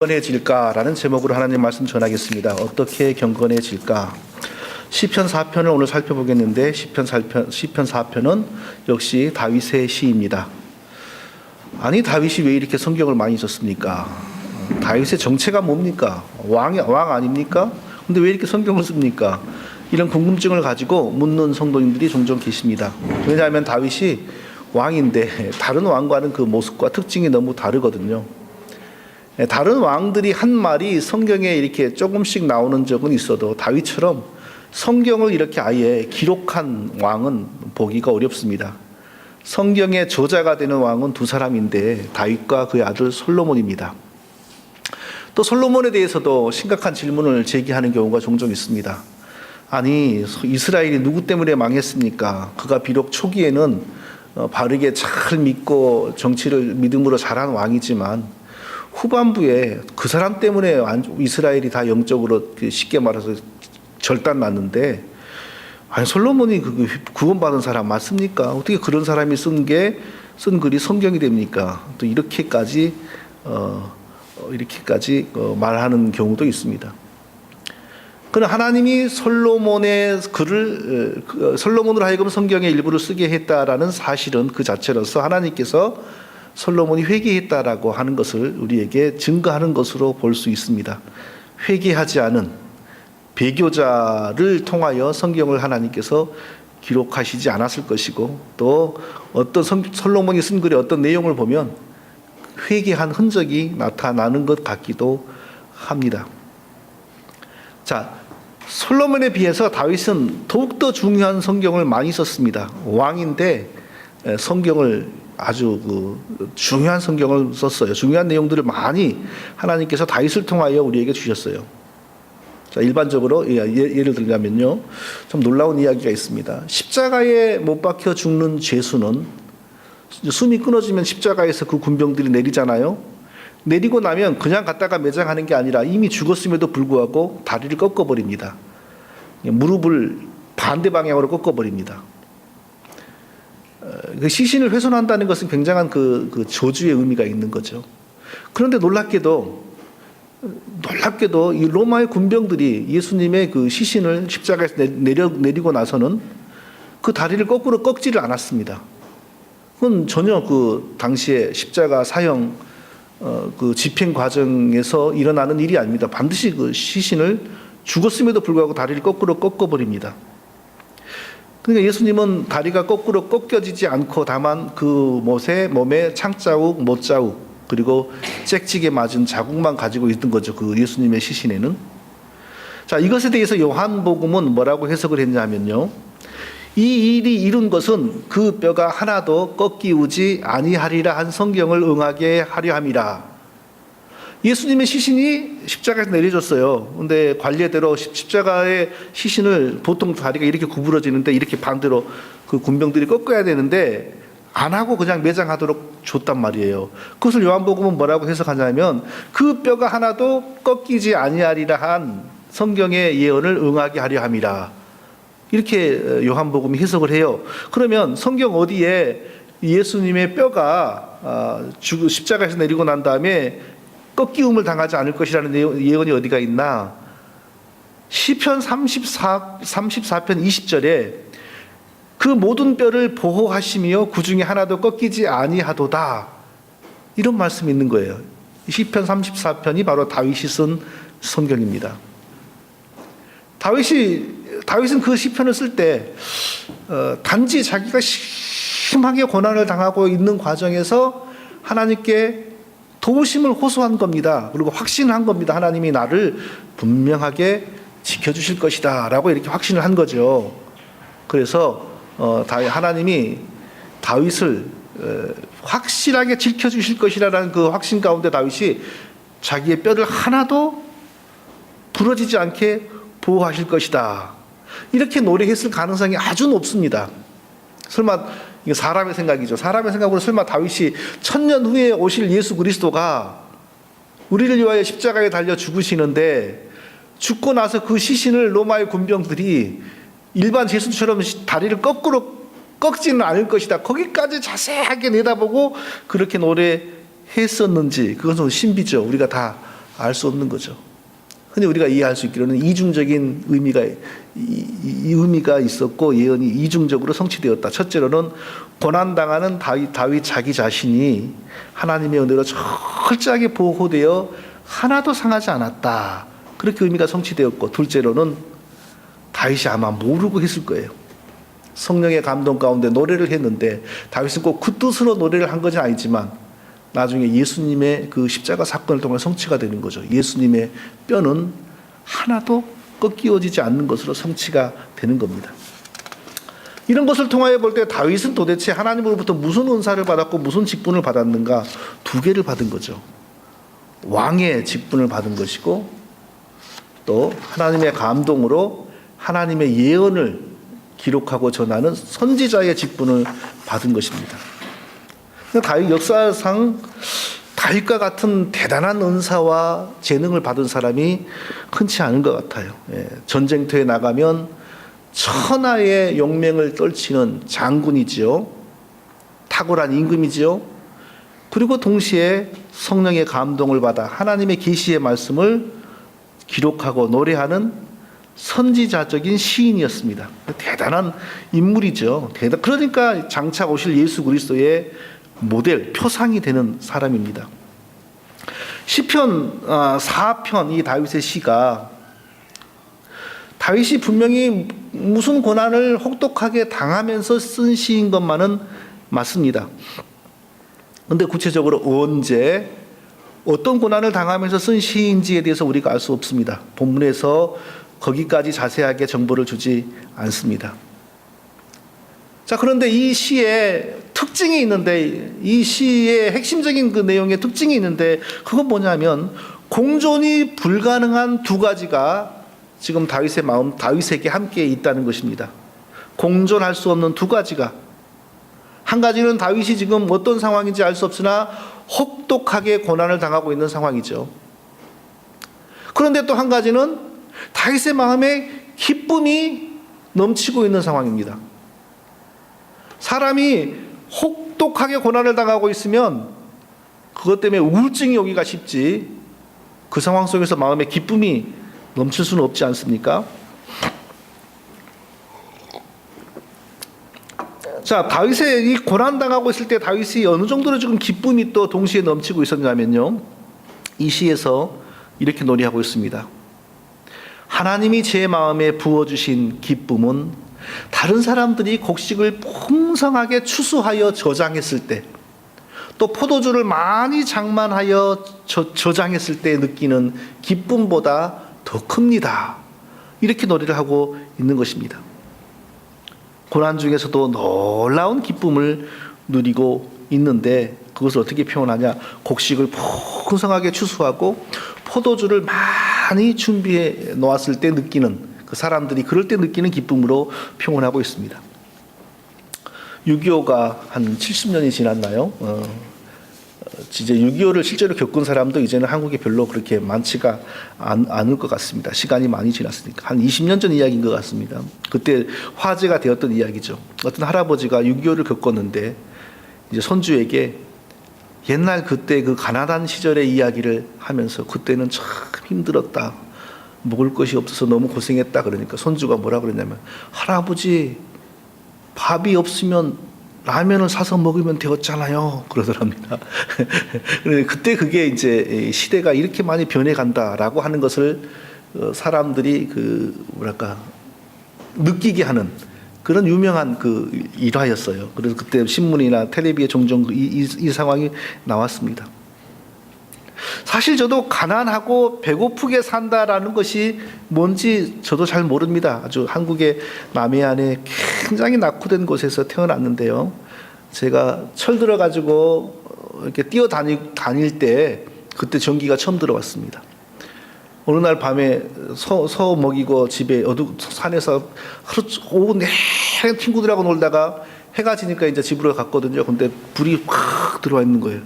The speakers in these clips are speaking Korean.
경건해질까라는 제목으로 하나님 말씀 전하겠습니다. 어떻게 경건해질까? 시편 4편을 오늘 살펴보겠는데 시편 4편은 역시 다윗의 시입니다. 아니, 다윗이 왜 이렇게 성경을 많이 썼습니까? 다윗의 정체가 뭡니까? 왕 아닙니까? 근데 왜 이렇게 성경을 씁니까? 이런 궁금증을 가지고 묻는 성도님들이 종종 계십니다. 왜냐하면 다윗이 왕인데 다른 왕과는 그 모습과 특징이 너무 다르거든요. 다른 왕들이 한 말이 성경에 이렇게 조금씩 나오는 적은 있어도 다윗처럼 성경을 이렇게 아예 기록한 왕은 보기가 어렵습니다. 성경의 저자가 되는 왕은 두 사람인데 다윗과 그의 아들 솔로몬입니다. 또 솔로몬에 대해서도 심각한 질문을 제기하는 경우가 종종 있습니다. 아니, 이스라엘이 누구 때문에 망했습니까? 그가 비록 초기에는 바르게 잘 믿고 정치를 믿음으로 잘한 왕이지만 후반부에 그 사람 때문에 이스라엘이 다 영적으로 쉽게 말해서 절단났는데, 아니, 솔로몬이 구원받은 사람 맞습니까? 어떻게 그런 사람이 쓴 글이 성경이 됩니까? 또 이렇게까지 말하는 경우도 있습니다. 그러나 하나님이 솔로몬으로 하여금 성경의 일부를 쓰게 했다라는 사실은 그 자체로서 하나님께서 솔로몬이 회개했다라고 하는 것을 우리에게 증거하는 것으로 볼 수 있습니다. 회개하지 않은 배교자를 통하여 성경을 하나님께서 기록하시지 않았을 것이고, 또 어떤 솔로몬이 쓴 글의 어떤 내용을 보면 회개한 흔적이 나타나는 것 같기도 합니다. 자, 솔로몬에 비해서 다윗은 더욱더 중요한 성경을 많이 썼습니다. 왕인데 성경을 아주 중요한 성경을 썼어요. 중요한 내용들을 많이 하나님께서 다윗을 통하여 우리에게 주셨어요. 자, 일반적으로 예를 들자면요, 좀 놀라운 이야기가 있습니다. 십자가에 못 박혀 죽는 죄수는 숨이 끊어지면 십자가에서 그 군병들이 내리잖아요. 내리고 나면 그냥 갔다가 매장하는 게 아니라 이미 죽었음에도 불구하고 다리를 꺾어버립니다. 무릎을 반대 방향으로 꺾어버립니다. 그 시신을 훼손한다는 것은 굉장한 그 저주의 의미가 있는 거죠. 그런데 놀랍게도 이 로마의 군병들이 예수님의 그 시신을 십자가에서 내리고 나서는 그 다리를 거꾸로 꺾지를 않았습니다. 그건 전혀 그 당시에 십자가 사형 그 집행 과정에서 일어나는 일이 아닙니다. 반드시 그 시신을 죽었음에도 불구하고 다리를 거꾸로 꺾어버립니다. 그러니까 예수님은 다리가 거꾸로 꺾여지지 않고 다만 그 몸에 창자국, 못자국, 그리고 짹짹이 맞은 자국만 가지고 있던 거죠. 그 예수님의 시신에는. 자, 이것에 대해서 요한복음은 뭐라고 해석을 했냐면요, 이 일이 이룬 것은 그 뼈가 하나도 꺾이우지 아니하리라 한 성경을 응하게 하려 함이라. 예수님의 시신이 십자가에서 내려졌어요. 근데 관례대로 십자가의 시신을 보통 다리가 이렇게 구부러지는데 이렇게 반대로 그 군병들이 꺾어야 되는데 안 하고 그냥 매장하도록 줬단 말이에요. 그것을 요한복음은 뭐라고 해석하냐면 그 뼈가 하나도 꺾이지 아니하리라 한 성경의 예언을 응하게 하려 함이라. 이렇게 요한복음이 해석을 해요. 그러면 성경 어디에 예수님의 뼈가 십자가에서 내리고 난 다음에 꺾이움을 당하지 않을 것이라는 예언이 어디가 있나? 시편 34편 20절에 그 모든 뼈를 보호하시며 그 중에 하나도 꺾이지 아니하도다, 이런 말씀이 있는 거예요. 시편 34편이 바로 다윗이 쓴 성경입니다. 다윗은 그 시편을 쓸 때 단지 자기가 심하게 고난을 당하고 있는 과정에서 하나님께 도우심을 호소한 겁니다. 그리고 확신한 겁니다. 하나님이 나를 분명하게 지켜주실 것이다 라고 이렇게 확신을 한 거죠. 그래서 하나님이 다윗을 확실하게 지켜주실 것이라는 그 확신 가운데 다윗이 자기의 뼈를 하나도 부러지지 않게 보호하실 것이다, 이렇게 노래했을 가능성이 아주 높습니다. 설마, 이거 사람의 생각이죠. 사람의 생각으로 설마 다윗이 1000년 후에 오실 예수 그리스도가 우리를 위하여 십자가에 달려 죽으시는데 죽고 나서 그 시신을 로마의 군병들이 일반 죄수처럼 다리를 거꾸로 꺾지는 않을 것이다, 거기까지 자세하게 내다보고 그렇게 노래했었는지, 그것은 신비죠. 우리가 다 알 수 없는 거죠. 흔히 우리가 이해할 수 있기로는 이중적인 의미가 있었고 예언이 이중적으로 성취되었다. 첫째로는 고난당하는 다윗 자기 자신이 하나님의 은혜로 철저하게 보호되어 하나도 상하지 않았다. 그렇게 의미가 성취되었고, 둘째로는 다윗이 아마 모르고 했을 거예요. 성령의 감동 가운데 노래를 했는데 다윗은 꼭 그 뜻으로 노래를 한 것은 아니지만 나중에 예수님의 그 십자가 사건을 통해 성취가 되는 거죠. 예수님의 뼈는 하나도 꺾이어지지 않는 것으로 성취가 되는 겁니다. 이런 것을 통하여 볼 때 다윗은 도대체 하나님으로부터 무슨 은사를 받았고 무슨 직분을 받았는가? 두 개를 받은 거죠. 왕의 직분을 받은 것이고 또 하나님의 감동으로 하나님의 예언을 기록하고 전하는 선지자의 직분을 받은 것입니다. 다윗 역사상 다윗과 같은 대단한 은사와 재능을 받은 사람이 흔치 않은 것 같아요. 전쟁터에 나가면 천하의 용맹을 떨치는 장군이지요. 탁월한 임금이지요. 그리고 동시에 성령의 감동을 받아 하나님의 계시의 말씀을 기록하고 노래하는 선지자적인 시인이었습니다. 대단한 인물이죠. 그러니까 장차 오실 예수 그리스도의 모델, 표상이 되는 사람입니다. 시편 4편 이 다윗의 시가 다윗이 분명히 무슨 고난을 혹독하게 당하면서 쓴 시인 것만은 맞습니다. 그런데 구체적으로 언제 어떤 고난을 당하면서 쓴 시인지에 대해서 우리가 알 수 없습니다. 본문에서 거기까지 자세하게 정보를 주지 않습니다. 자, 그런데 이 시에 특징이 있는데, 이 시의 핵심적인 그 내용의 특징이 있는데, 그건 뭐냐면 공존이 불가능한 두 가지가 지금 다윗의 마음, 다윗에게 함께 있다는 것입니다. 공존할 수 없는 두 가지가, 한 가지는 다윗이 지금 어떤 상황인지 알 수 없으나 혹독하게 고난을 당하고 있는 상황이죠. 그런데 또 한 가지는 다윗의 마음에 기쁨이 넘치고 있는 상황입니다. 사람이 혹독하게 고난을 당하고 있으면 그것 때문에 우울증이 오기가 쉽지, 그 상황 속에서 마음에 기쁨이 넘칠 수는 없지 않습니까? 자, 다윗의 이 고난당하고 있을 때 다윗이 어느 정도로 지금 기쁨이 또 동시에 넘치고 있었냐면요, 이 시에서 이렇게 노래하고 있습니다. 하나님이 제 마음에 부어주신 기쁨은 다른 사람들이 곡식을 풍성하게 추수하여 저장했을 때, 또 포도주를 많이 장만하여 저장했을 때 느끼는 기쁨보다 더 큽니다. 이렇게 노래를 하고 있는 것입니다. 고난 중에서도 놀라운 기쁨을 누리고 있는데 그것을 어떻게 표현하냐? 곡식을 풍성하게 추수하고 포도주를 많이 준비해 놓았을 때 느끼는, 그 사람들이 그럴 때 느끼는 기쁨으로 표현하고 있습니다. 6.25가 한 70년이 지났나요? 이제 6.25를 실제로 겪은 사람도 이제는 한국에 별로 그렇게 많지가 않을 것 같습니다. 시간이 많이 지났으니까. 한 20년 전 이야기인 것 같습니다. 그때 화제가 되었던 이야기죠. 어떤 할아버지가 6.25를 겪었는데 이제 손주에게 옛날 그때 그 가난한 시절의 이야기를 하면서 그때는 참 힘들었다. 먹을 것이 없어서 너무 고생했다. 그러니까 손주가 뭐라 그러냐면, 할아버지 밥이 없으면 라면을 사서 먹으면 되었잖아요. 그러더랍니다. 그때 그게 이제 시대가 이렇게 많이 변해간다라고 하는 것을 사람들이 느끼게 하는 그런 유명한 그 일화였어요. 그래서 그때 신문이나 텔레비에 종종 이 상황이 나왔습니다. 사실 저도 가난하고 배고프게 산다라는 것이 뭔지 저도 잘 모릅니다. 아주 한국의 남해안에 굉장히 낙후된 곳에서 태어났는데요. 제가 철 들어가지고 이렇게 뛰어다닐 때 그때 전기가 처음 들어왔습니다. 어느 날 밤에 소 먹이고 집에 산에서 하루 오후 내내 친구들하고 놀다가 해가 지니까 이제 집으로 갔거든요. 근데 불이 확 들어와 있는 거예요.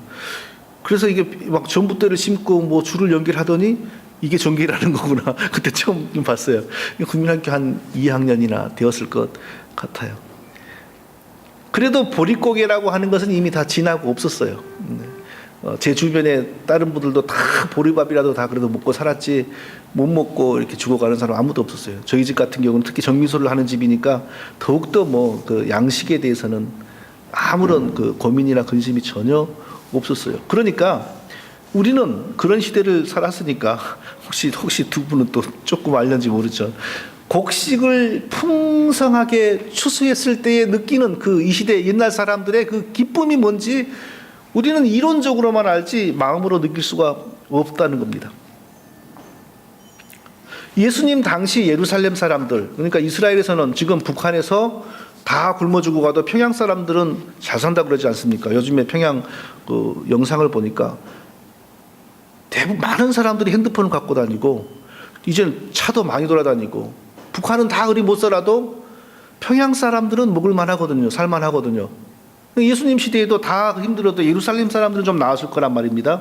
그래서 이게 막 전봇대를 심고 뭐 줄을 연결하더니 이게 전기라는 거구나. 그때 처음 봤어요. 국민학교 한 2학년이나 되었을 것 같아요. 그래도 보릿고개라고 하는 것은 이미 다 지나고 없었어요. 제 주변에 다른 분들도 다 보리밥이라도 다 그래도 먹고 살았지 못 먹고 이렇게 죽어가는 사람 아무도 없었어요. 저희 집 같은 경우는 특히 정미소를 하는 집이니까 더욱더 뭐 그 양식에 대해서는 아무런 그 고민이나 근심이 전혀 없었어요. 그러니까 우리는 그런 시대를 살았으니까 혹시 두 분은 또 조금 알는지 모르죠. 곡식을 풍성하게 추수했을 때에 느끼는 그 이 시대 옛날 사람들의 그 기쁨이 뭔지 우리는 이론적으로만 알지 마음으로 느낄 수가 없다는 겁니다. 예수님 당시 예루살렘 사람들, 그러니까 이스라엘에서는 지금 북한에서 다 굶어 죽고 가도 평양 사람들은 잘 산다 그러지 않습니까? 요즘에 평양 그 영상을 보니까 대부분 많은 사람들이 핸드폰을 갖고 다니고 이제는 차도 많이 돌아다니고 북한은 다 그리 못 살아도 평양 사람들은 먹을 만하거든요. 살만하거든요. 예수님 시대에도 다 힘들어도 예루살렘 사람들은 좀 나았을 거란 말입니다.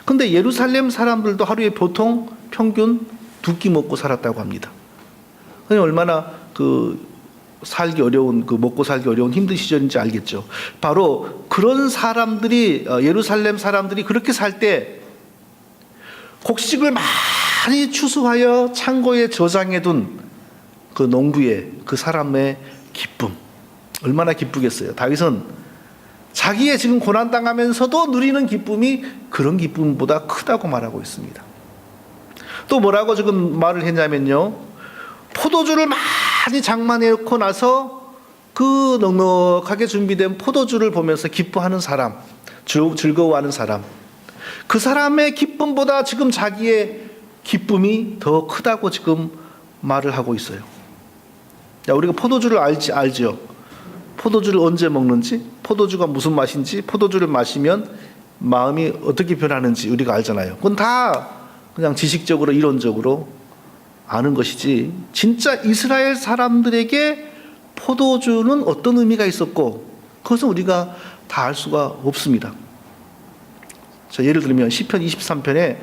근데 예루살렘 사람들도 하루에 보통 평균 2끼 먹고 살았다고 합니다. 얼마나 살기 어려운, 먹고 살기 어려운 힘든 시절인지 알겠죠. 바로 그런 사람들이, 예루살렘 사람들이 그렇게 살 때 곡식을 많이 추수하여 창고에 저장해둔 그 농부의 그 사람의 기쁨, 얼마나 기쁘겠어요. 다윗은 자기의 지금 고난당하면서도 누리는 기쁨이 그런 기쁨보다 크다고 말하고 있습니다. 또 뭐라고 지금 말을 했냐면요, 포도주를 많이 장만해 놓고 나서 그 넉넉하게 준비된 포도주를 보면서 기뻐하는 사람, 즐거워하는 사람, 그 사람의 기쁨보다 지금 자기의 기쁨이 더 크다고 지금 말을 하고 있어요. 우리가 포도주를 알죠. 포도주를 언제 먹는지, 포도주가 무슨 맛인지, 포도주를 마시면 마음이 어떻게 변하는지 우리가 알잖아요. 그건 다 그냥 지식적으로 이론적으로 아는 것이지, 진짜 이스라엘 사람들에게 포도주는 어떤 의미가 있었고 그것은 우리가 다 알 수가 없습니다. 자, 예를 들면 시편 23편에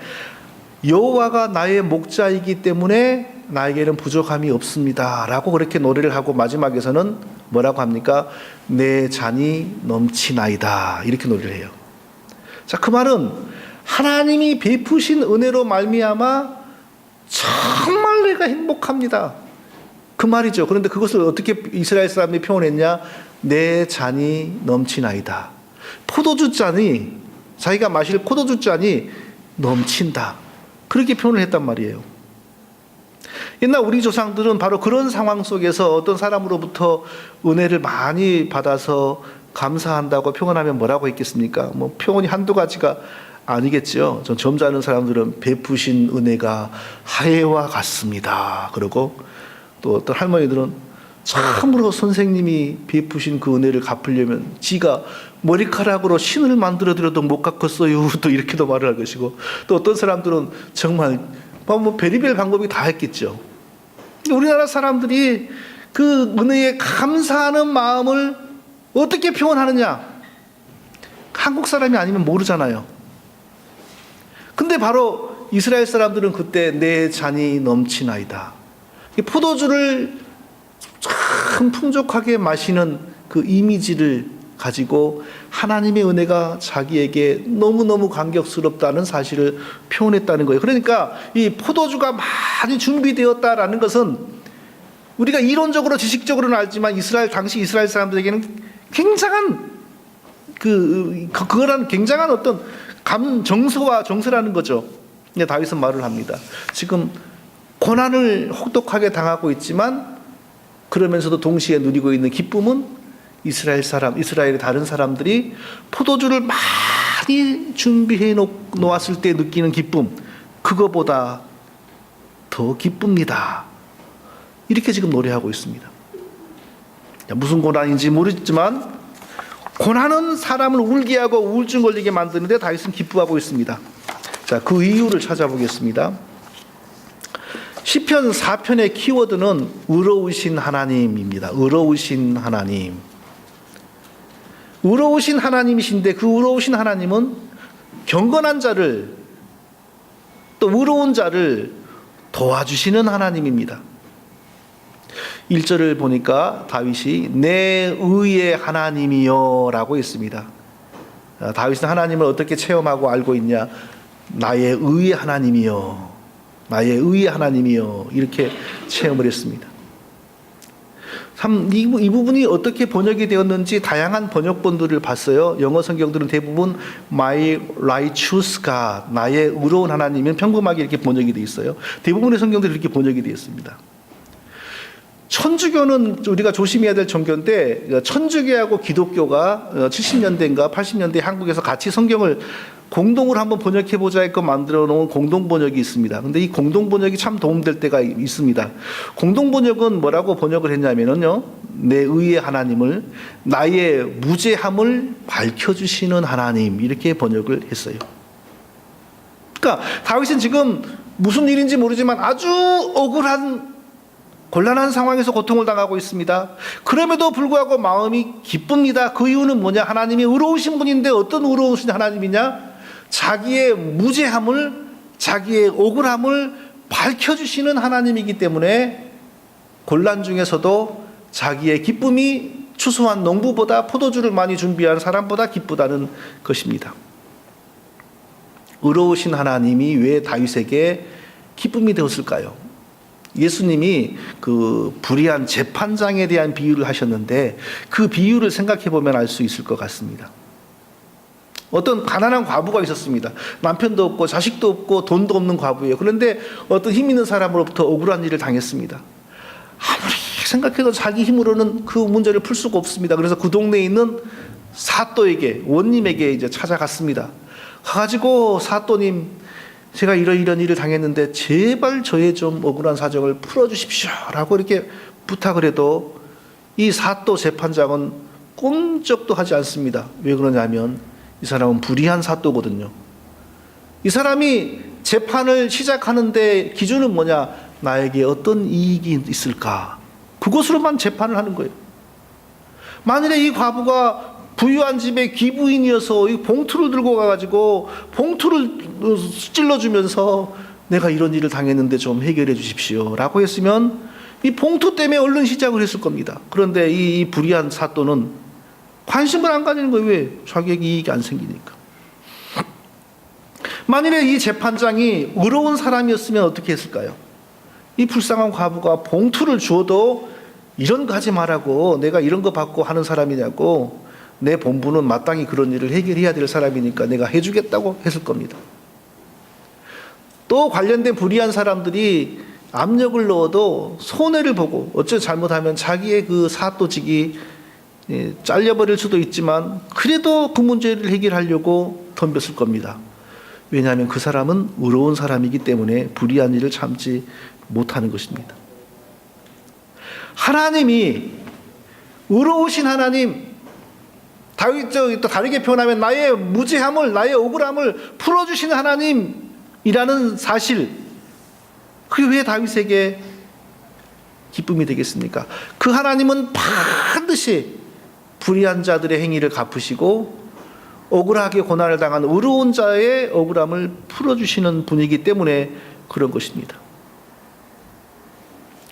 여호와가 나의 목자이기 때문에 나에게는 부족함이 없습니다 라고 그렇게 노래를 하고 마지막에서는 뭐라고 합니까? 내 잔이 넘치나이다 이렇게 노래를 해요. 자, 그 말은 하나님이 베푸신 은혜로 말미암아 정말 내가 행복합니다 그 말이죠. 그런데 그것을 어떻게 이스라엘 사람이 표현했냐? 내 잔이 넘치나이다. 포도주 잔이, 자기가 마실 포도주 잔이 넘친다 그렇게 표현을 했단 말이에요. 옛날 우리 조상들은 바로 그런 상황 속에서 어떤 사람으로부터 은혜를 많이 받아서 감사한다고 표현하면 뭐라고 했겠습니까? 뭐 표현이 한두 가지가 아니겠죠. 전 점잖은 사람들은 베푸신 은혜가 하해와 같습니다. 그리고 또 어떤 할머니들은 참으로 선생님이 베푸신 그 은혜를 갚으려면 지가 머리카락으로 신을 만들어 드려도 못 갚았어요. 또 이렇게도 말을 할 것이고, 또 어떤 사람들은 정말 뭐 별의별 방법이 다 했겠죠. 우리나라 사람들이 그 은혜에 감사하는 마음을 어떻게 표현하느냐? 한국 사람이 아니면 모르잖아요. 근데 바로 이스라엘 사람들은 그때 내 잔이 넘치나이다. 포도주를 참 풍족하게 마시는 그 이미지를 가지고 하나님의 은혜가 자기에게 너무너무 감격스럽다는 사실을 표현했다는 거예요. 그러니까 이 포도주가 많이 준비되었다라는 것은 우리가 이론적으로 지식적으로는 알지만 당시 이스라엘 사람들에게는 굉장한 그거란 굉장한 어떤 정서라는 거죠. 다윗은 말을 합니다. 지금 고난을 혹독하게 당하고 있지만 그러면서도 동시에 누리고 있는 기쁨은 이스라엘의 다른 사람들이 포도주를 많이 준비해 놓았을 때 느끼는 기쁨, 그거보다 더 기쁩니다. 이렇게 지금 노래하고 있습니다. 무슨 고난인지 모르지만 고난은 사람을 울게 하고 우울증 걸리게 만드는데 다윗은 기뻐하고 있습니다. 자, 그 이유를 찾아보겠습니다. 시편 4편의 키워드는 의로우신 하나님입니다. 의로우신 하나님. 의로우신 하나님이신데 그 의로우신 하나님은 경건한 자를, 또 의로운 자를 도와주시는 하나님입니다. 1절을 보니까 다윗이 내 의의 하나님이여 라고 했습니다. 다윗은 하나님을 어떻게 체험하고 알고 있냐? 나의 의의 하나님이여, 나의 의의 하나님이여, 이렇게 체험을 했습니다. 참, 이 부분이 어떻게 번역이 되었는지 다양한 번역본들을 봤어요. 영어 성경들은 대부분 My righteous God, 나의 의로운 하나님은 평범하게 이렇게 번역이 되어 있어요. 대부분의 성경들이 이렇게 번역이 되어 있습니다. 천주교는 우리가 조심해야 될 종교인데, 천주교하고 기독교가 70년대인가 80년대 한국에서 같이 성경을 공동으로 한번 번역해보자 했고 만들어 놓은 공동 번역이 있습니다. 근데 이 공동 번역이 참 도움될 때가 있습니다. 공동 번역은 뭐라고 번역을 했냐면요, 내 의의 하나님을, 나의 무죄함을 밝혀주시는 하나님, 이렇게 번역을 했어요. 그러니까 다윗은 지금 무슨 일인지 모르지만 아주 억울한 곤란한 상황에서 고통을 당하고 있습니다. 그럼에도 불구하고 마음이 기쁩니다. 그 이유는 뭐냐? 하나님이 의로우신 분인데 어떤 의로우신 하나님이냐? 자기의 무죄함을, 자기의 억울함을 밝혀주시는 하나님이기 때문에 곤란 중에서도 자기의 기쁨이 추수한 농부보다 포도주를 많이 준비한 사람보다 기쁘다는 것입니다. 의로우신 하나님이 왜 다윗에게 기쁨이 되었을까요? 예수님이 그 불의한 재판장에 대한 비유를 하셨는데 그 비유를 생각해 보면 알 수 있을 것 같습니다. 어떤 가난한 과부가 있었습니다. 남편도 없고 자식도 없고 돈도 없는 과부예요. 그런데 어떤 힘 있는 사람으로부터 억울한 일을 당했습니다. 아무리 생각해도 자기 힘으로는 그 문제를 풀 수가 없습니다. 그래서 그 동네에 있는 사또에게, 원님에게 이제 찾아갔습니다. 가가지고 사또님, 제가 이런 일을 당했는데 제발 저의 좀 억울한 사정을 풀어주십시오 라고 이렇게 부탁을 해도 이 사또 재판장은 꼼짝도 하지 않습니다. 왜 그러냐면 이 사람은 불의한 사또거든요. 이 사람이 재판을 시작하는데 기준은 뭐냐? 나에게 어떤 이익이 있을까? 그것으로만 재판을 하는 거예요. 만일에 이 과부가 부유한 집의 귀부인이어서 이 봉투를 들고 가가지고 봉투를 찔러주면서 내가 이런 일을 당했는데 좀 해결해 주십시오 라고 했으면 이 봉투 때문에 얼른 시작을 했을 겁니다. 그런데 이 불의한 사또는 관심을 안 가지는 거예요. 왜? 자기에게 이익이 안 생기니까. 만일에 이 재판장이 의로운 사람이었으면 어떻게 했을까요? 이 불쌍한 과부가 봉투를 주어도 이런 거 하지 말라고, 내가 이런 거 받고 하는 사람이냐고, 내 본부는 마땅히 그런 일을 해결해야 될 사람이니까 내가 해주겠다고 했을 겁니다. 또 관련된 불의한 사람들이 압력을 넣어도 손해를 보고 어쩌 잘못하면 자기의 그 사또직이 잘려버릴 수도 있지만 그래도 그 문제를 해결하려고 덤볐을 겁니다. 왜냐하면 그 사람은 의로운 사람이기 때문에 불의한 일을 참지 못하는 것입니다. 하나님이, 의로우신 하나님, 다윗이 또 다르게 표현하면 나의 무죄함을, 나의 억울함을 풀어주시는 하나님이라는 사실, 그게 왜 다윗에게 기쁨이 되겠습니까? 그 하나님은 반드시 불의한 자들의 행위를 갚으시고 억울하게 고난을 당한 의로운 자의 억울함을 풀어주시는 분이기 때문에 그런 것입니다.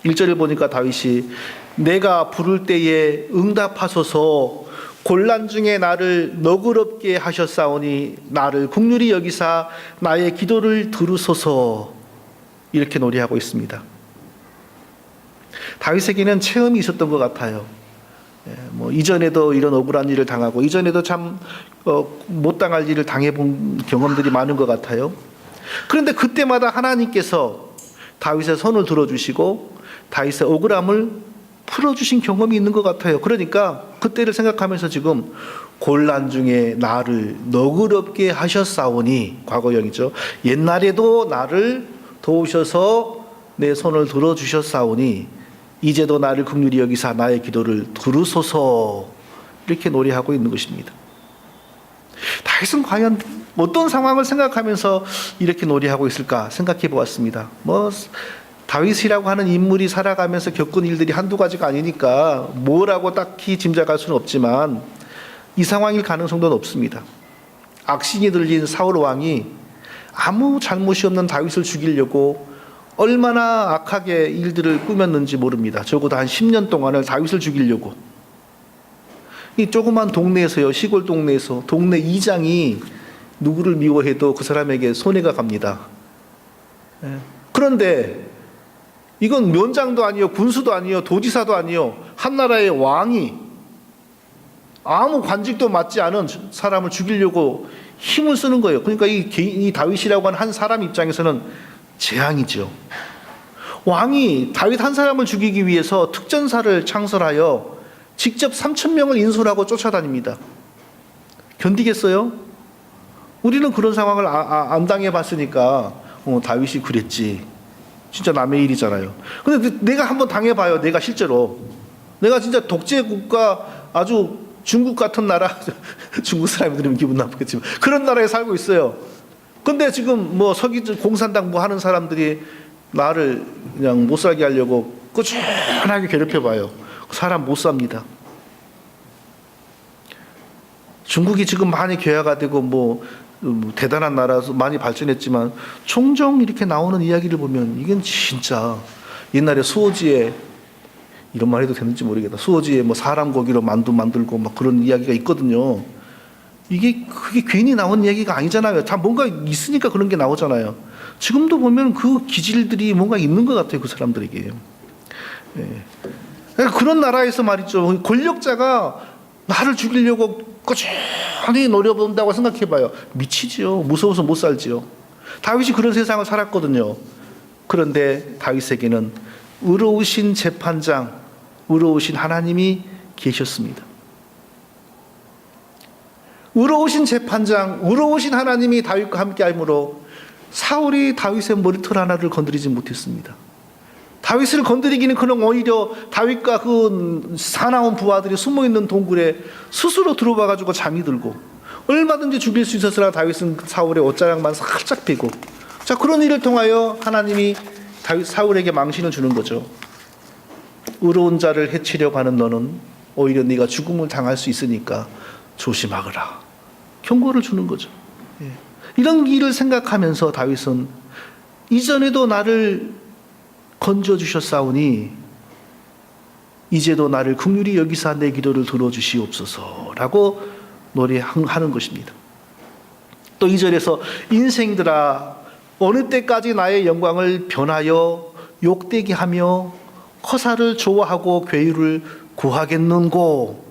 1절을 보니까 다윗이 내가 부를 때에 응답하소서, 곤란 중에 나를 너그럽게 하셨사오니 나를 긍휼히 여기사 나의 기도를 들으소서, 이렇게 노래하고 있습니다. 다윗에게는 체험이 있었던 것 같아요. 이전에도 이런 억울한 일을 당하고 이전에도 참 못 당할 일을 당해본 경험들이 많은 것 같아요. 그런데 그때마다 하나님께서 다윗의 손을 들어주시고 다윗의 억울함을 풀어주신 경험이 있는 것 같아요. 그러니까 그때를 생각하면서 지금 곤란 중에 나를 너그럽게 하셨사오니, 과거형이죠. 옛날에도 나를 도우셔서 내 손을 들어주셨사오니 이제도 나를 긍휼히 여기사 나의 기도를 들으소서, 이렇게 노래하고 있는 것입니다. 다윗은 과연 어떤 상황을 생각하면서 이렇게 노래하고 있을까 생각해 보았습니다. 다윗이라고 하는 인물이 살아가면서 겪은 일들이 한두 가지가 아니니까 뭐라고 딱히 짐작할 수는 없지만 이 상황일 가능성도 높습니다. 악신이 들린 사울 왕이 아무 잘못이 없는 다윗을 죽이려고 얼마나 악하게 일들을 꾸몄는지 모릅니다. 적어도 한 10년 동안을 다윗을 죽이려고. 이 조그만 동네에서요, 시골 동네에서 동네 이장이 누구를 미워해도 그 사람에게 손해가 갑니다. 예. 그런데 이건 면장도 아니요, 군수도 아니요, 도지사도 아니요, 한 나라의 왕이 아무 관직도 맞지 않은 사람을 죽이려고 힘을 쓰는 거예요. 그러니까 이 다윗이라고 하는 한 사람 입장에서는 재앙이죠. 왕이 다윗 한 사람을 죽이기 위해서 특전사를 창설하여 직접 3,000명을 인솔하고 쫓아다닙니다. 견디겠어요? 우리는 그런 상황을 안 당해봤으니까 다윗이 그랬지. 진짜 남의 일이잖아요. 근데 내가 한번 당해봐요. 내가 실제로. 내가 진짜 독재 국가, 아주 중국 같은 나라, 중국 사람이 들으면 기분 나쁘겠지만 그런 나라에 살고 있어요. 근데 지금 뭐 공산당 뭐 하는 사람들이 나를 그냥 못 살게 하려고 꾸준하게 괴롭혀봐요. 사람 못 삽니다. 중국이 지금 많이 개화가 되고 뭐 대단한 나라서 많이 발전했지만 종종 이렇게 나오는 이야기를 보면 이건 진짜 옛날에 수호지에 이런 말 해도 되는지 모르겠다. 수호지에 뭐 사람 고기로 만두 만들고 막 그런 이야기가 있거든요. 그게 괜히 나온 이야기가 아니잖아요. 다 뭔가 있으니까 그런 게 나오잖아요. 지금도 보면 그 기질들이 뭔가 있는 것 같아요. 그 사람들에게. 예. 그런 나라에서 말이죠. 권력자가 나를 죽이려고 꾸준히 노려본다고 생각해봐요. 미치지요. 무서워서 못 살지요. 다윗이 그런 세상을 살았거든요. 그런데 다윗에게는 의로우신 재판장, 의로우신 하나님이 계셨습니다. 의로우신 재판장, 의로우신 하나님이 다윗과 함께 함으로 사울이 다윗의 머리털 하나를 건드리지 못했습니다. 다윗을 건드리기는 그냥 오히려 다윗과 그 사나운 부하들이 숨어있는 동굴에 스스로 들어와가지고 잠이 들고 얼마든지 죽일 수 있었으나 다윗은 사울의 옷자락만 살짝 베고, 자, 그런 일을 통하여 하나님이 사울에게 망신을 주는 거죠. 의로운 자를 해치려고 하는 너는 오히려 네가 죽음을 당할 수 있으니까 조심하거라. 경고를 주는 거죠. 예. 이런 일을 생각하면서 다윗은 이전에도 나를 건져주셨사오니 이제도 나를 긍휼히 여기사 내 기도를 들어주시옵소서라고 노래하는 것입니다. 또 2절에서 인생들아 어느 때까지 나의 영광을 변하여 욕되게 하며 허사를 좋아하고 괴유를 구하겠는고.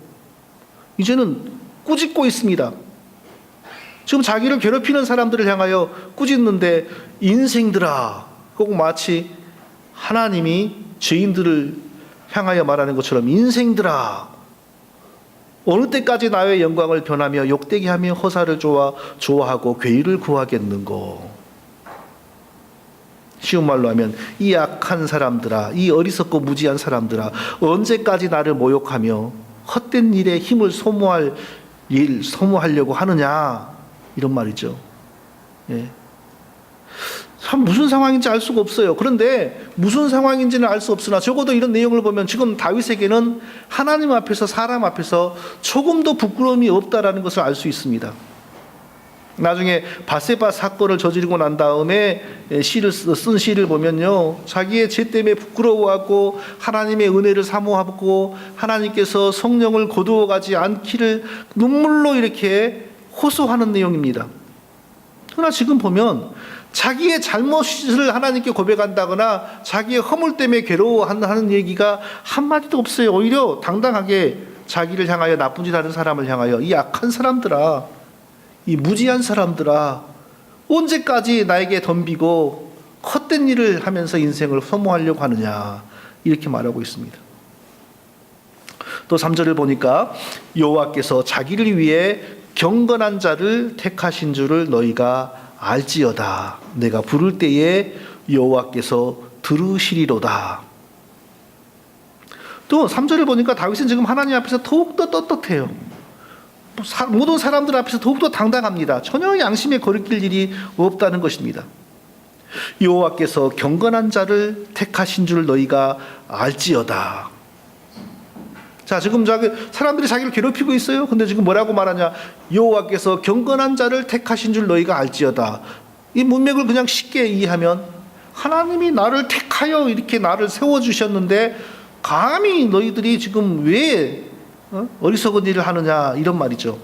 이제는 꾸짖고 있습니다. 지금 자기를 괴롭히는 사람들을 향하여 꾸짖는데 인생들아, 꼭 마치 하나님이 죄인들을 향하여 말하는 것처럼 인생들아 어느 때까지 나의 영광을 변하며 욕되게 하며 허사를 좋아하고 괴유를 구하겠는고. 쉬운 말로 하면 이 악한 사람들아, 이 어리석고 무지한 사람들아, 언제까지 나를 모욕하며 헛된 일에 힘을 소모하려고 하느냐, 이런 말이죠. 예. 참 무슨 상황인지 알 수가 없어요. 그런데 무슨 상황인지는 알 수 없으나 적어도 이런 내용을 보면 지금 다윗에게는 하나님 앞에서 사람 앞에서 조금도 부끄러움이 없다라는 것을 알 수 있습니다. 나중에 바세바 사건을 저지르고 난 다음에 쓴 시를 보면요, 자기의 죄 때문에 부끄러워하고 하나님의 은혜를 사모하고 하나님께서 성령을 거두어 가지 않기를 눈물로 이렇게 호소하는 내용입니다. 그러나 지금 보면 자기의 잘못을 하나님께 고백한다거나 자기의 허물 때문에 괴로워하는 얘기가 한마디도 없어요. 오히려 당당하게 자기를 향하여 나쁜 짓 하는 사람을 향하여 이 악한 사람들아, 이 무지한 사람들아, 언제까지 나에게 덤비고 헛된 일을 하면서 인생을 소모하려고 하느냐, 이렇게 말하고 있습니다. 또 3절을 보니까 여호와께서 자기를 위해 경건한 자를 택하신 줄을 너희가 알지어다. 내가 부를 때에 여호와께서 들으시리로다. 또 3절을 보니까 다윗은 지금 하나님 앞에서 더욱더 떳떳해요. 모든 사람들 앞에서 더욱더 당당합니다. 전혀 양심에 거리낄 일이 없다는 것입니다. 여호와께서 경건한 자를 택하신 줄 너희가 알지어다. 자, 지금 사람들이 자기를 괴롭히고 있어요. 근데 지금 뭐라고 말하냐? 여호와께서 경건한 자를 택하신 줄 너희가 알지어다. 이 문맥을 그냥 쉽게 이해하면 하나님이 나를 택하여 이렇게 나를 세워주셨는데 감히 너희들이 지금 왜 어리석은 일을 하느냐 이런 말이죠.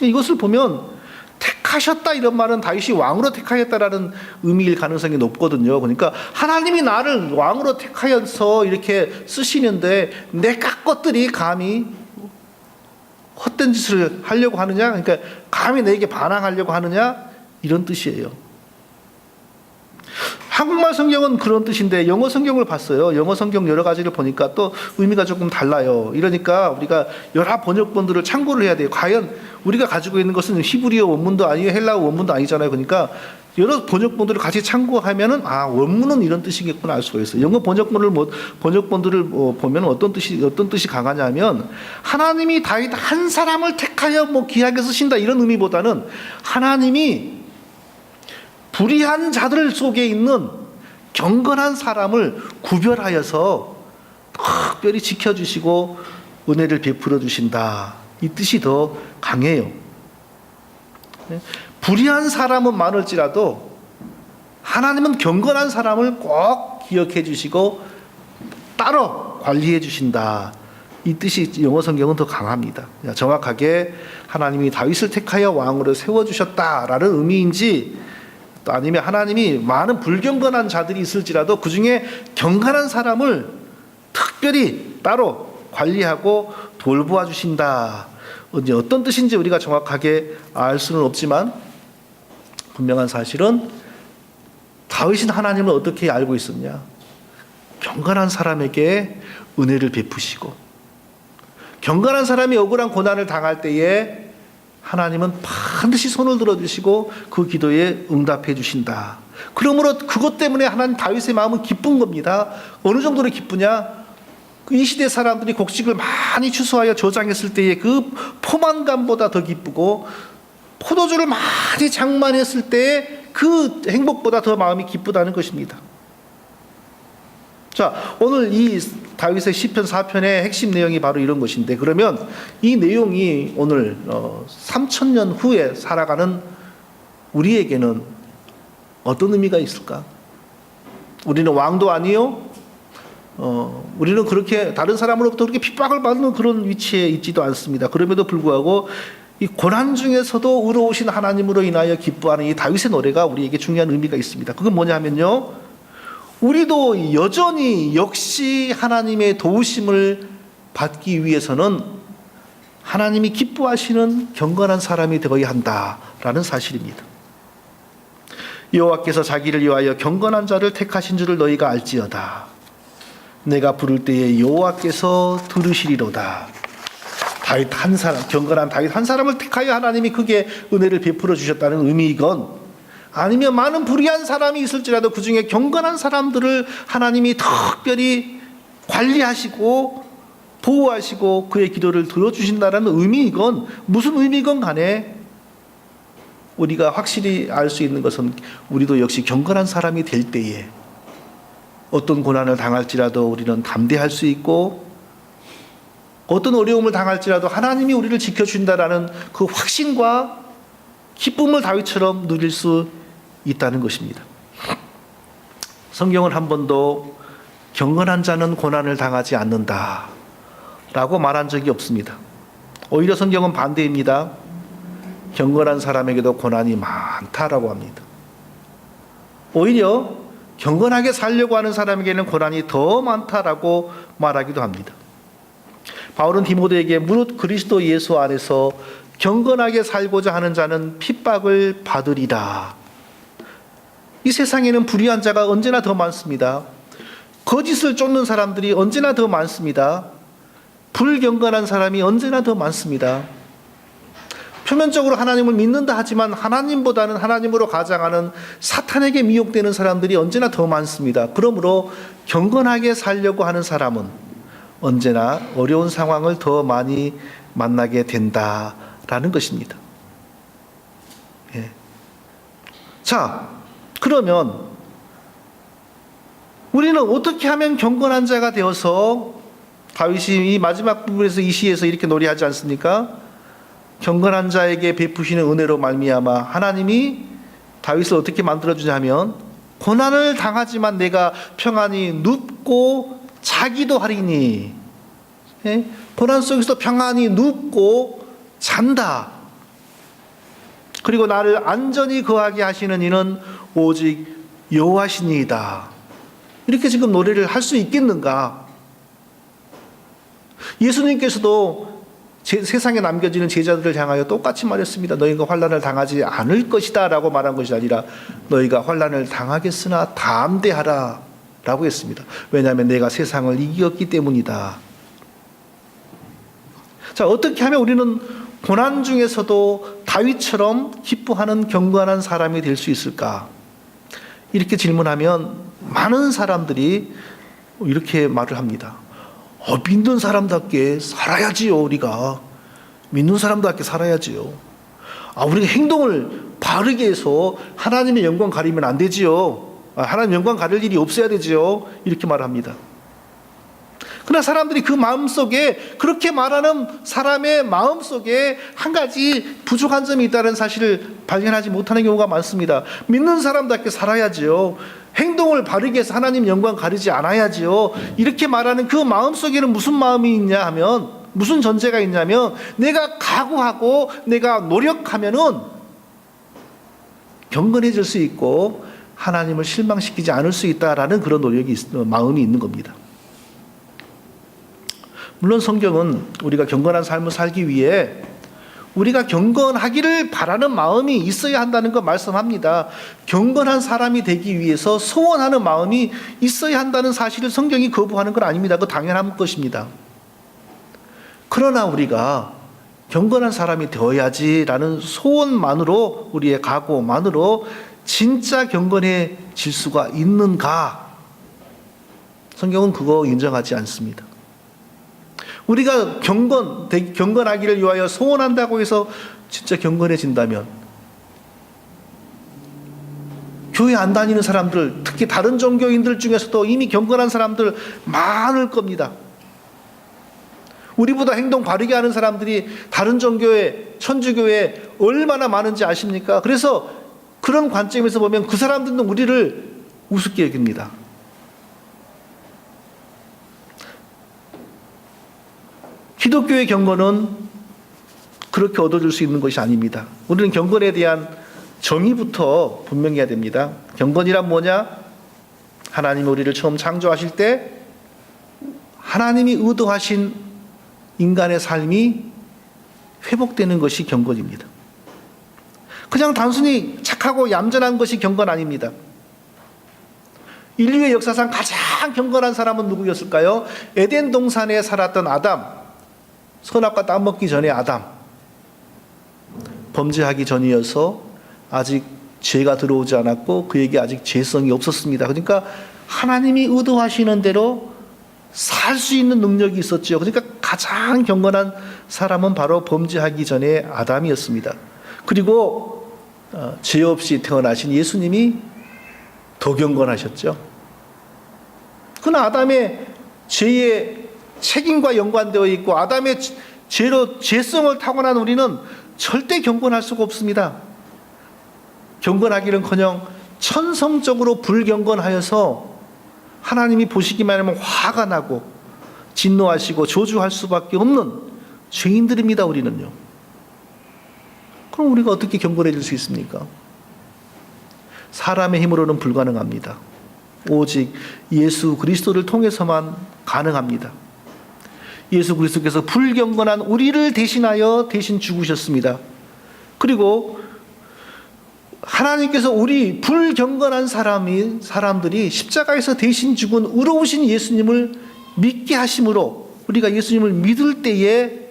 이것을 보면 택하셨다 이런 말은 다윗이 왕으로 택하였다라는 의미일 가능성이 높거든요. 그러니까 하나님이 나를 왕으로 택하여서 이렇게 쓰시는데 내가 것들이 감히 헛된 짓을 하려고 하느냐, 그러니까 감히 내게 반항하려고 하느냐 이런 뜻이에요. 한국말 성경은 그런 뜻인데 영어 성경을 봤어요. 영어 성경 여러 가지를 보니까 또 의미가 조금 달라요. 이러니까 우리가 여러 번역본들을 참고를 해야 돼요. 과연 우리가 가지고 있는 것은 히브리어 원문도 아니에요, 헬라어 원문도 아니잖아요. 그러니까 여러 번역본들을 같이 참고하면은 원문은 이런 뜻이겠구나 알 수가 있어요. 영어 번역본들을 보면 어떤 뜻이 강하냐면 하나님이 다윗 한 사람을 택하여 귀하게 쓰신다 이런 의미보다는 하나님이 불의한 자들 속에 있는 경건한 사람을 구별하여서 특별히 지켜주시고 은혜를 베풀어 주신다. 이 뜻이 더 강해요. 불의한 사람은 많을지라도 하나님은 경건한 사람을 꼭 기억해 주시고 따로 관리해 주신다. 이 뜻이 영어 성경은 더 강합니다. 정확하게 하나님이 다윗을 택하여 왕으로 세워주셨다라는 의미인지 또 아니면 하나님이 많은 불경건한 자들이 있을지라도 그 중에 경건한 사람을 특별히 따로 관리하고 돌보아 주신다. 어떤 뜻인지 우리가 정확하게 알 수는 없지만 분명한 사실은 다윗은 하나님을 어떻게 알고 있었냐? 경건한 사람에게 은혜를 베푸시고 경건한 사람이 억울한 고난을 당할 때에 하나님은 반드시 손을 들어주시고 그 기도에 응답해 주신다. 그러므로 그것 때문에 하나님 다윗의 마음은 기쁜 겁니다. 어느 정도로 기쁘냐? 이 시대 사람들이 곡식을 많이 추수하여 저장했을 때의 그 포만감보다 더 기쁘고 포도주를 많이 장만했을 때의 그 행복보다 더 마음이 기쁘다는 것입니다. 자, 오늘 이 다윗의 시편 4편의 핵심 내용이 바로 이런 것인데, 그러면 이 내용이 오늘 3000년 후에 살아가는 우리에게는 어떤 의미가 있을까? 우리는 왕도 아니요, 우리는 그렇게 다른 사람으로부터 그렇게 핍박을 받는 그런 위치에 있지도 않습니다. 그럼에도 불구하고 이 고난 중에서도 의로우신 하나님으로 인하여 기뻐하는 이 다윗의 노래가 우리에게 중요한 의미가 있습니다. 그건 뭐냐면요, 우리도 여전히 역시 하나님의 도우심을 받기 위해서는 하나님이 기뻐하시는 경건한 사람이 되어야 한다라는 사실입니다. 여호와께서 자기를 위하여 경건한 자를 택하신 줄을 너희가 알지어다. 내가 부를 때에 여호와께서 들으시리로다. 다윗 한 사람, 경건한 다윗 한 사람을 택하여 하나님이 그게 은혜를 베풀어 주셨다는 의미이건, 아니면 많은 불의한 사람이 있을지라도 그 중에 경건한 사람들을 하나님이 특별히 관리하시고 보호하시고 그의 기도를 들어주신다는 의미이건 무슨 의미건 간에 우리가 확실히 알 수 있는 것은 우리도 역시 경건한 사람이 될 때에 어떤 고난을 당할지라도 우리는 담대할 수 있고 어떤 어려움을 당할지라도 하나님이 우리를 지켜준다라는 그 확신과 기쁨을 다윗처럼 누릴 수 있다는 것입니다. 성경은 한 번도 경건한 자는 고난을 당하지 않는다 라고 말한 적이 없습니다. 오히려 성경은 반대입니다. 경건한 사람에게도 고난이 많다라고 합니다. 오히려 경건하게 살려고 하는 사람에게는 고난이 더 많다라고 말하기도 합니다. 바울은 디모데에게 무릇 그리스도 예수 안에서 경건하게 살고자 하는 자는 핍박을 받으리라. 이 세상에는 불의한 자가 언제나 더 많습니다. 거짓을 쫓는 사람들이 언제나 더 많습니다. 불경건한 사람이 언제나 더 많습니다. 표면적으로 하나님을 믿는다 하지만 하나님보다는 하나님으로 가장하는 사탄에게 미혹되는 사람들이 언제나 더 많습니다. 그러므로 경건하게 살려고 하는 사람은 언제나 어려운 상황을 더 많이 만나게 된다라는 것입니다. 예. 자, 그러면 우리는 어떻게 하면 경건한 자가 되어서, 다윗이 이 마지막 부분에서 이 시에서 이렇게 노래하지 않습니까? 경건한 자에게 베푸시는 은혜로 말미암아 하나님이 다윗을 어떻게 만들어주냐 하면, 고난을 당하지만 내가 평안히 눕고 자기도 하리니, 고난 속에서 평안히 눕고 잔다. 그리고 나를 안전히 거하게 하시는 이는 오직 여호와시니이다. 이렇게 지금 노래를 할 수 있겠는가? 예수님께서도 세상에 남겨지는 제자들을 향하여 똑같이 말했습니다. 너희가 환난을 당하지 않을 것이다 라고 말한 것이 아니라 너희가 환난을 당하겠으나 담대하라 라고 했습니다. 왜냐하면 내가 세상을 이겼기 때문이다. 자, 어떻게 하면 우리는 고난 중에서도 다윗처럼 기뻐하는 경건한 사람이 될 수 있을까? 이렇게 질문하면 많은 사람들이 이렇게 말을 합니다. 믿는 사람답게 살아야지요, 우리가. 믿는 사람답게 살아야지요. 우리가 행동을 바르게 해서 하나님의 영광 가리면 안 되지요. 하나님 영광 가릴 일이 없어야 되지요. 이렇게 말합니다. 그러나 사람들이 그 마음속에, 그렇게 말하는 사람의 마음속에 한 가지 부족한 점이 있다는 사실을 발견하지 못하는 경우가 많습니다. 믿는 사람답게 살아야지요. 행동을 바르게 해서 하나님 영광 가리지 않아야지요. 이렇게 말하는 그 마음속에는 무슨 마음이 있냐 하면, 무슨 전제가 있냐면, 내가 각오하고 내가 노력하면은 경건해질 수 있고 하나님을 실망시키지 않을 수 있다라는 그런 마음이 있는 겁니다. 물론 성경은 우리가 경건한 삶을 살기 위해 우리가 경건하기를 바라는 마음이 있어야 한다는 거 말씀합니다. 경건한 사람이 되기 위해서 소원하는 마음이 있어야 한다는 사실을 성경이 거부하는 건 아닙니다. 그거 당연한 것입니다. 그러나 우리가 경건한 사람이 되어야지라는 소원만으로, 우리의 각오만으로 진짜 경건해질 수가 있는가? 성경은 그거 인정하지 않습니다. 우리가 경건하기를 위하여 소원한다고 해서 진짜 경건해진다면 교회 안 다니는 사람들, 특히 다른 종교인들 중에서도 이미 경건한 사람들 많을 겁니다. 우리보다 행동 바르게 하는 사람들이 다른 종교에, 천주교에 얼마나 많은지 아십니까? 그래서 그런 관점에서 보면 그 사람들은 우리를 우습게 여깁니다. 기독교의 경건은 그렇게 얻어줄 수 있는 것이 아닙니다. 우리는 경건에 대한 정의부터 분명히 해야 됩니다. 경건이란 뭐냐? 하나님이 우리를 처음 창조하실 때 하나님이 의도하신 인간의 삶이 회복되는 것이 경건입니다. 그냥 단순히 착하고 얌전한 것이 경건 아닙니다. 인류의 역사상 가장 경건한 사람은 누구였을까요? 에덴 동산에 살았던 아담. 선악과 땀 먹기 전에 아담. 범죄하기 전이어서 아직 죄가 들어오지 않았고 그에게 아직 죄성이 없었습니다. 그러니까 하나님이 의도하시는 대로 살 수 있는 능력이 있었죠. 그러니까 가장 경건한 사람은 바로 범죄하기 전에 아담이었습니다. 그리고 죄 없이 태어나신 예수님이 더 경건하셨죠. 그러나 아담의 죄의 책임과 연관되어 있고 아담의 죄로 죄성을 타고난 우리는 절대 경건할 수가 없습니다. 경건하기는커녕 천성적으로 불경건하여서 하나님이 보시기만 하면 화가 나고 진노하시고 저주할 수밖에 없는 죄인들입니다. 우리는요. 그럼 우리가 어떻게 경건해질 수 있습니까? 사람의 힘으로는 불가능합니다. 오직 예수 그리스도를 통해서만 가능합니다. 예수 그리스도께서 불경건한 우리를 대신하여 대신 죽으셨습니다. 그리고 하나님께서 우리 불경건한 사람들이 십자가에서 대신 죽은 의로우신 예수님을 믿게 하심으로 우리가 예수님을 믿을 때에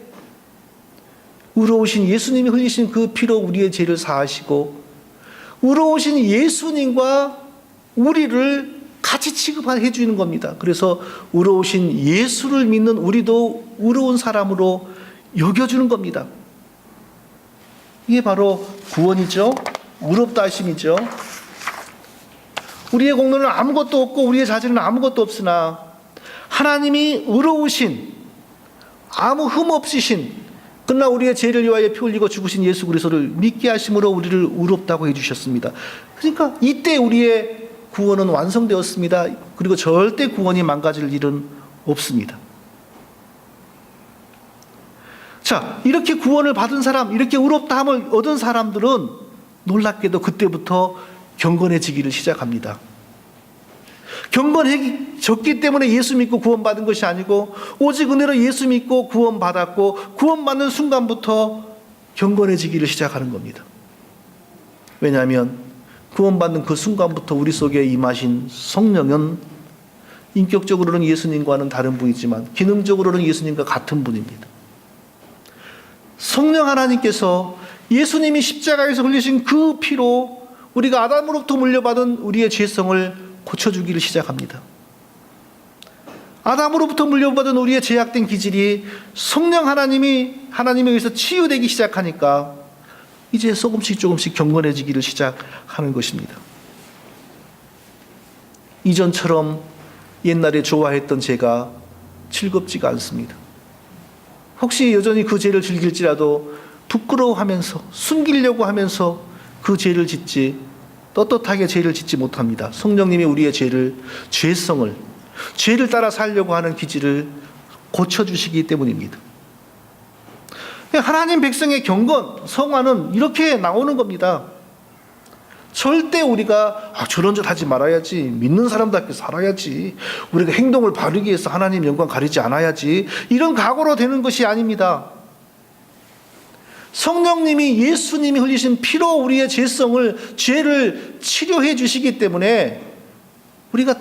의로우신 예수님이 흘리신 그 피로 우리의 죄를 사하시고 의로우신 예수님과 우리를 같이 취급해 주는 겁니다. 그래서 의로우신 예수를 믿는 우리도 의로운 사람으로 여겨주는 겁니다. 이게 바로 구원이죠. 의롭다 하심이죠. 우리의 공로는 아무것도 없고 우리의 자질은 아무것도 없으나 하나님이 의로우신 아무 흠 없으신 그러나 우리의 죄를 위하여 피 흘리고 죽으신 예수 그리스도를 믿게 하심으로 우리를 의롭다고 해주셨습니다. 그러니까 이때 우리의 구원은 완성되었습니다. 그리고 절대 구원이 망가질 일은 없습니다. 자, 이렇게 구원을 받은 사람, 이렇게 의롭다함을 얻은 사람들은 놀랍게도 그때부터 경건해지기를 시작합니다. 경건해졌기 때문에 예수 믿고 구원받은 것이 아니고 오직 은혜로 예수 믿고 구원받았고 구원받는 순간부터 경건해지기를 시작하는 겁니다. 왜냐하면 구원받는 그 순간부터 우리 속에 임하신 성령은 인격적으로는 예수님과는 다른 분이지만 기능적으로는 예수님과 같은 분입니다. 성령 하나님께서 예수님이 십자가에서 흘리신 그 피로 우리가 아담으로부터 물려받은 우리의 죄성을 고쳐주기를 시작합니다. 아담으로부터 물려받은 우리의 죄악된 기질이 성령 하나님에 의해서 치유되기 시작하니까 이제 조금씩 경건해지기를 시작하는 것입니다. 이전처럼 옛날에 좋아했던 죄가 즐겁지가 않습니다. 혹시 여전히 그 죄를 즐길지라도 부끄러워하면서 숨기려고 하면서 그 죄를 짓지 떳떳하게 죄를 짓지 못합니다. 성령님이 우리의 죄성을 죄를 따라 살려고 하는 기질을 고쳐주시기 때문입니다. 하나님 백성의 경건, 성화는 이렇게 나오는 겁니다. 절대 우리가 저런 짓 하지 말아야지, 믿는 사람답게 살아야지, 우리가 행동을 바르게 해서 하나님 영광 가리지 않아야지, 이런 각오로 되는 것이 아닙니다. 성령님이 예수님이 흘리신 피로 우리의 죄를 치료해 주시기 때문에 우리가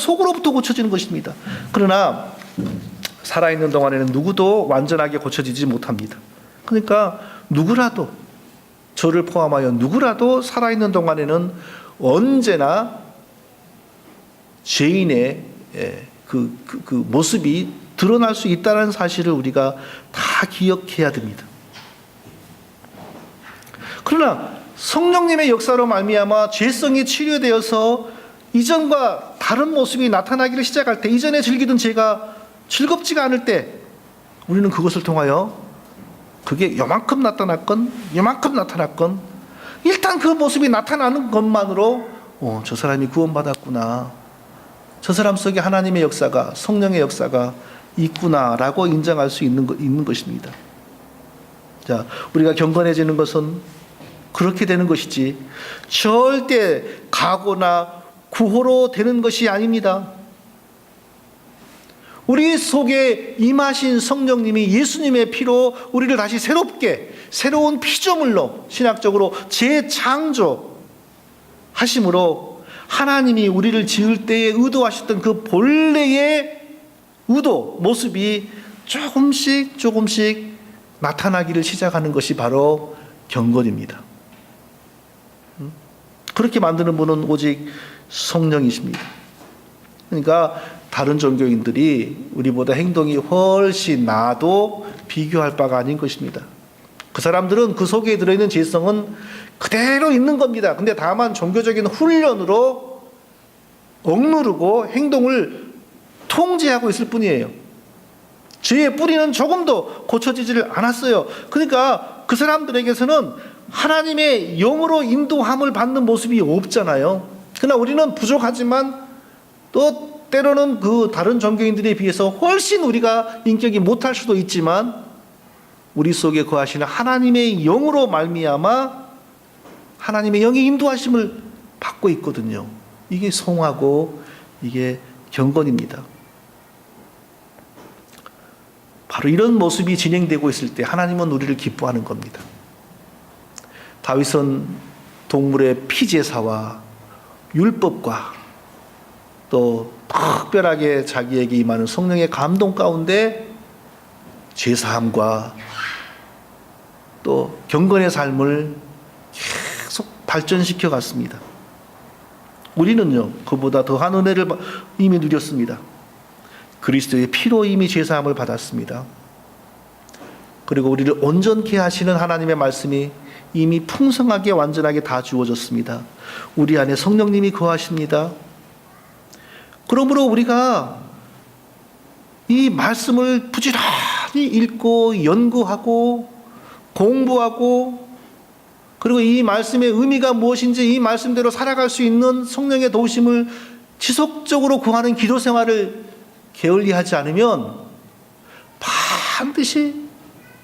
속으로부터 고쳐지는 것입니다. 그러나 살아있는 동안에는 누구도 완전하게 고쳐지지 못합니다. 그러니까 누구라도, 저를 포함하여 누구라도 살아있는 동안에는 언제나 죄인의 그 모습이 드러날 수 있다는 사실을 우리가 다 기억해야 됩니다. 그러나 성령님의 역사로 말미암아 죄성이 치료되어서 이전과 다른 모습이 나타나기를 시작할 때, 이전에 즐기던 죄가 즐겁지가 않을 때 우리는 그것을 통하여 그게 요만큼 나타났건 일단 그 모습이 나타나는 것만으로 저 사람이 구원받았구나, 저 사람 속에 하나님의 역사가, 성령의 역사가 있구나라고 인정할 수 있는 것입니다. 자, 우리가 경건해지는 것은 그렇게 되는 것이지 절대 각오나 구호로 되는 것이 아닙니다. 우리 속에 임하신 성령님이 예수님의 피로 우리를 다시 새로운 피조물로 신학적으로 재창조 하심으로 하나님이 우리를 지을 때에 의도하셨던 그 본래의 모습이 조금씩 나타나기를 시작하는 것이 바로 경건입니다. 그렇게 만드는 분은 오직 성령이십니다. 그러니까 다른 종교인들이 우리보다 행동이 훨씬 나아도 비교할 바가 아닌 것입니다. 그 사람들은 그 속에 들어있는 죄성은 그대로 있는 겁니다. 근데 다만 종교적인 훈련으로 억누르고 행동을 통제하고 있을 뿐이에요. 죄의 뿌리는 조금도 고쳐지지를 않았어요. 그러니까 그 사람들에게서는 하나님의 영으로 인도함을 받는 모습이 없잖아요. 그러나 우리는 부족하지만 또 때로는 그 다른 종교인들에 비해서 훨씬 우리가 인격이 못할 수도 있지만 우리 속에 거하시는 하나님의 영으로 말미암아 하나님의 영의 인도하심을 받고 있거든요. 이게 성화고 이게 경건입니다. 바로 이런 모습이 진행되고 있을 때 하나님은 우리를 기뻐하는 겁니다. 다윗은 동물의 피제사와 율법과 또 특별하게 자기에게 임하는 성령의 감동 가운데 제사함과 또 경건의 삶을 계속 발전시켜 갔습니다. 우리는요, 그보다 더한 은혜를 이미 누렸습니다. 그리스도의 피로 이미 제사함을 받았습니다. 그리고 우리를 온전케 하시는 하나님의 말씀이 이미 풍성하게 완전하게 다 주어졌습니다. 우리 안에 성령님이 거하십니다. 그러므로 우리가 이 말씀을 부지런히 읽고 연구하고 공부하고 그리고 이 말씀의 의미가 무엇인지 이 말씀대로 살아갈 수 있는 성령의 도우심을 지속적으로 구하는 기도 생활을 게을리하지 않으면 반드시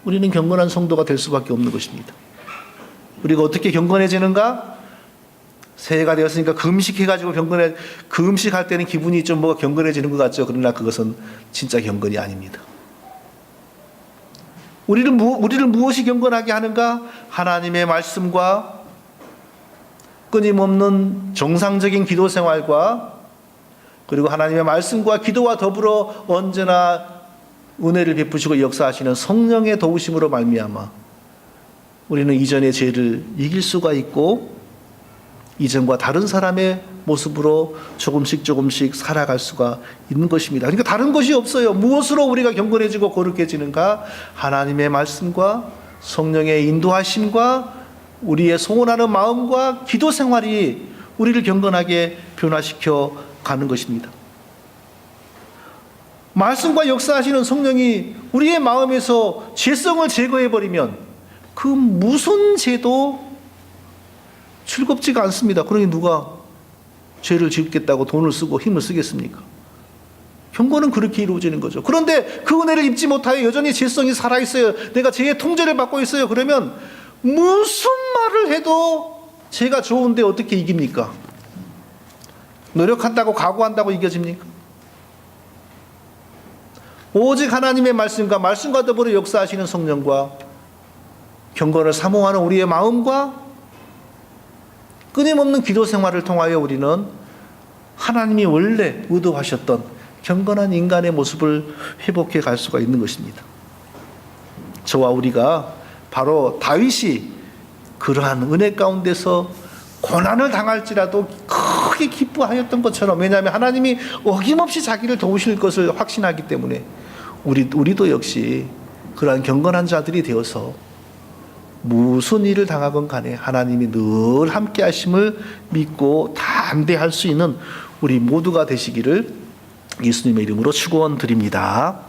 우리는 경건한 성도가 될 수밖에 없는 것입니다. 우리가 어떻게 경건해지는가? 새해가 되었으니까 금식해가지고 금식할 때는 기분이 좀 뭐가 경건해지는 것 같죠. 그러나 그것은 진짜 경건이 아닙니다. 우리를 무엇이 경건하게 하는가? 하나님의 말씀과 끊임없는 정상적인 기도 생활과 그리고 하나님의 말씀과 기도와 더불어 언제나 은혜를 베푸시고 역사하시는 성령의 도우심으로 말미암아 우리는 이전의 죄를 이길 수가 있고 이전과 다른 사람의 모습으로 조금씩 살아갈 수가 있는 것입니다. 그러니까 다른 것이 없어요. 무엇으로 우리가 경건해지고 거룩해지는가? 하나님의 말씀과 성령의 인도하심과 우리의 소원하는 마음과 기도 생활이 우리를 경건하게 변화시켜 가는 것입니다. 말씀과 역사하시는 성령이 우리의 마음에서 죄성을 제거해버리면 그 무슨 죄도 즐겁지가 않습니다. 그러니 누가 죄를 짓겠다고 돈을 쓰고 힘을 쓰겠습니까? 경건은 그렇게 이루어지는 거죠. 그런데 그 은혜를 입지 못하여 여전히 죄성이 살아있어요. 내가 죄의 통제를 받고 있어요. 그러면 무슨 말을 해도 죄가 좋은데 어떻게 이깁니까? 노력한다고 각오한다고 이겨집니까? 오직 하나님의 말씀과 더불어 역사하시는 성령과 경건을 사모하는 우리의 마음과 끊임없는 기도 생활을 통하여 우리는 하나님이 원래 의도하셨던 경건한 인간의 모습을 회복해 갈 수가 있는 것입니다. 저와 우리가 바로 다윗이 그러한 은혜 가운데서 고난을 당할지라도 크게 기뻐하였던 것처럼, 왜냐하면 하나님이 어김없이 자기를 도우실 것을 확신하기 때문에 우리도 역시 그러한 경건한 자들이 되어서 무슨 일을 당하건 간에 하나님이 늘 함께 하심을 믿고 담대할 수 있는 우리 모두가 되시기를 예수님의 이름으로 축원드립니다.